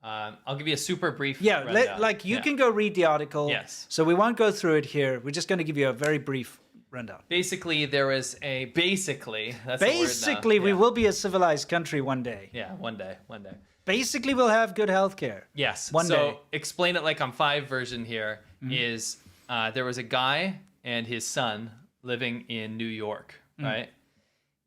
I'll give you a super brief rundown. You can go read the article. Yes. So we won't go through it here. We're just going to give you a very brief rundown. Basically, there was a... Basically, that's Basically, we will be a civilized country one day. Yeah, one day. Basically, we'll have good healthcare. Yes. One day. So, Explain It Like I'm 5 version here is there was a guy and his son living in New York, right?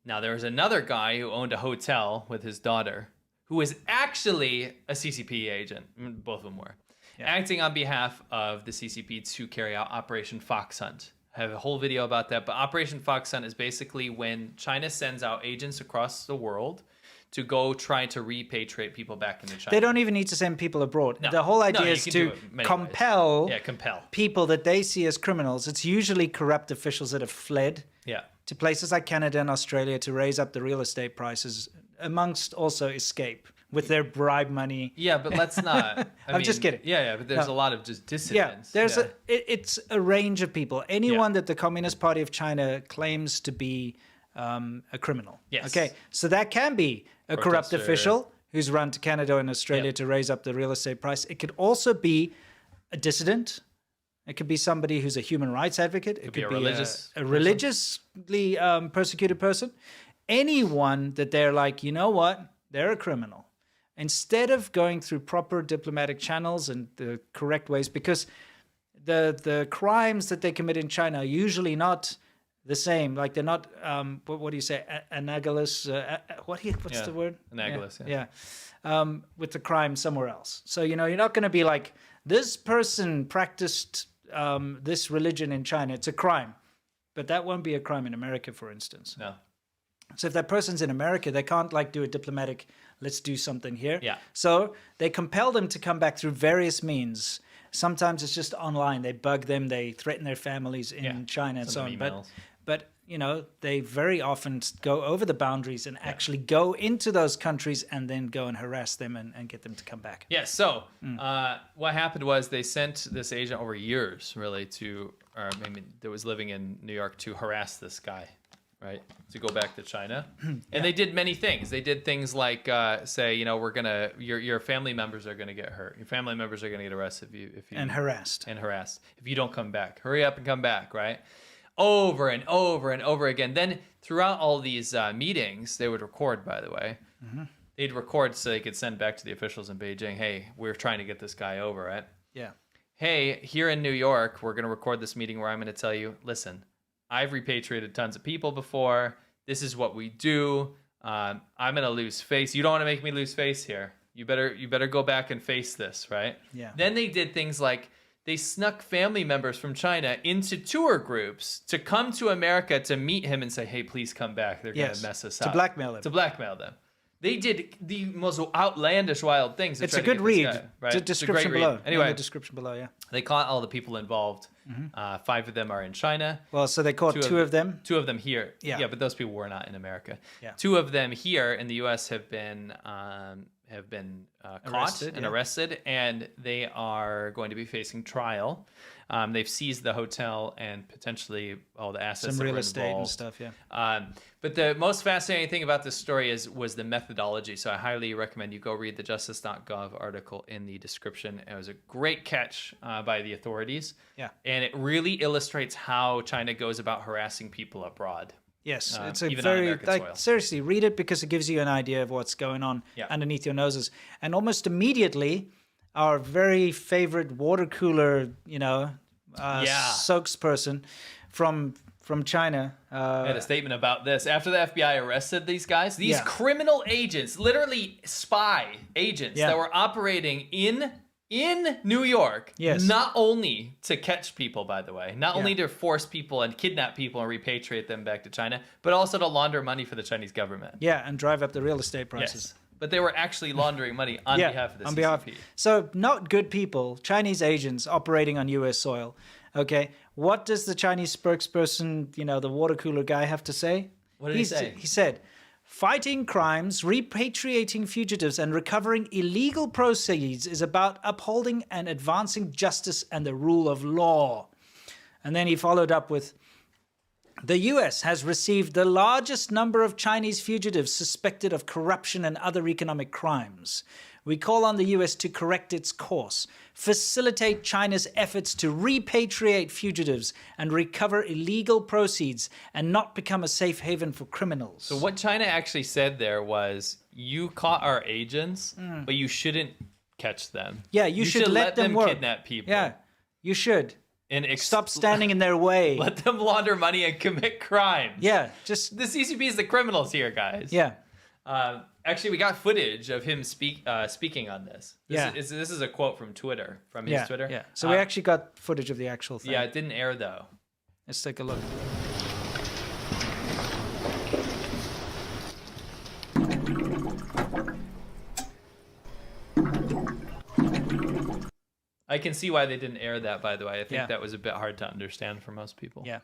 Now, there was another guy who owned a hotel with his daughter who was actually a CCP agent. Both of them were. Yeah. Acting on behalf of the CCP to carry out Operation Fox Hunt. I have a whole video about that, but Operation Fox Hunt is basically when China sends out agents across the world to go try to repatriate people back into China. They don't even need to send people abroad. No. The whole idea is to compel people that they see as criminals. It's usually corrupt officials that have fled to places like Canada and Australia to raise up the real estate prices, amongst also escape with their bribe money. Yeah, but let's not. I'm just kidding. Yeah, but there's a lot of just dissidents. Yeah, it's a range of people. Anyone that the Communist Party of China claims to be a criminal. Yes. Okay, so that can be a corrupt official who's run to Canada and Australia to raise up the real estate price. It could also be a dissident. It could be somebody who's a human rights advocate. It could be a religiously persecuted person. Anyone that they're like, you know what, they're a criminal. Instead of going through proper diplomatic channels and the correct ways, because the crimes that they commit in China are usually not the same. Like they're not, what do you say, analogous? What's the word? Analogous, with the crime somewhere else. So, you're not going to be like, this person practiced this religion in China. It's a crime. But that won't be a crime in America, for instance. No. So if that person's in America, they can't do a diplomatic, let's do something here. Yeah. So they compel them to come back through various means. Sometimes it's just online. They bug them. They threaten their families in China and so on. But they very often go over the boundaries and actually go into those countries and then go and harass them and get them to come back. Yeah, so what happened was they sent this agent over years, really, that was living in New York to harass this guy, right, to go back to China. And they did many things. They did things like say, your family members are going to get hurt. Your family members are going to get arrested if you and harassed. If you don't come back. Hurry up and come back, right? Over and over and over again. Then throughout all these meetings, they would record, by the way. They'd record so they could send back to the officials in Beijing, hey, we're trying to get this guy over, right? Yeah. Hey, here in New York, we're going to record this meeting where I'm going to tell you, listen, I've repatriated tons of people before. This is what we do. I'm going to lose face. You don't want to make me lose face here. You better go back and face this, right? Yeah. Then they did things like they snuck family members from China into tour groups to come to America to meet him and say, hey, please come back. They're going to mess us up. To blackmail them. They did the most outlandish, wild things. It's a good read. Right? The description below. Anyway, the description below, they caught all the people involved. 5 of them are in China. Well, so they caught two of them. 2 of them here. Yeah, but those people were not in America. Yeah. 2 of them here in the U.S. have been caught and arrested, and they are going to be facing trial. They've seized the hotel and potentially all the assets, some real estate and stuff. Yeah. But the most fascinating thing about this story was the methodology. So I highly recommend you go read the justice.gov article in the description. It was a great catch by the authorities. Yeah. And it really illustrates how China goes about harassing people abroad. Yes, it's a very, seriously, read it because it gives you an idea of what's going on underneath your noses. And almost immediately, our very favorite water cooler, spokesperson from China had a statement about this. After the FBI arrested these guys, these criminal agents, literally spy agents that were operating in New York, not only to catch people, by the way, not only to force people and kidnap people and repatriate them back to China, but also to launder money for the Chinese government. Yeah, and drive up the real estate prices. Yes. But they were actually laundering money on behalf of the CCP. So not good people, Chinese agents operating on U.S. soil. Okay, what does the Chinese spokesperson, the water cooler guy, have to say? What did he say? He said, fighting crimes, repatriating fugitives, and recovering illegal proceeds is about upholding and advancing justice and the rule of law. And then he followed up with, the U.S. has received the largest number of Chinese fugitives suspected of corruption and other economic crimes, We call on the US to correct its course, facilitate China's efforts to repatriate fugitives and recover illegal proceeds, and not become a safe haven for criminals. So what China actually said there was, you caught our agents, but you shouldn't catch them. Yeah, you should let them work. Kidnap people. Yeah, you should. And Stop standing in their way. Let them launder money and commit crimes. Yeah, just... The CCP is the criminals here, guys. Yeah. Actually, we got footage of him speaking on this. This is a quote from Twitter, from his Twitter. Yeah. So we actually got footage of the actual thing. Yeah, it didn't air, though. Let's take a look. I can see why they didn't air that, by the way. I think that was a bit hard to understand for most people. Yeah.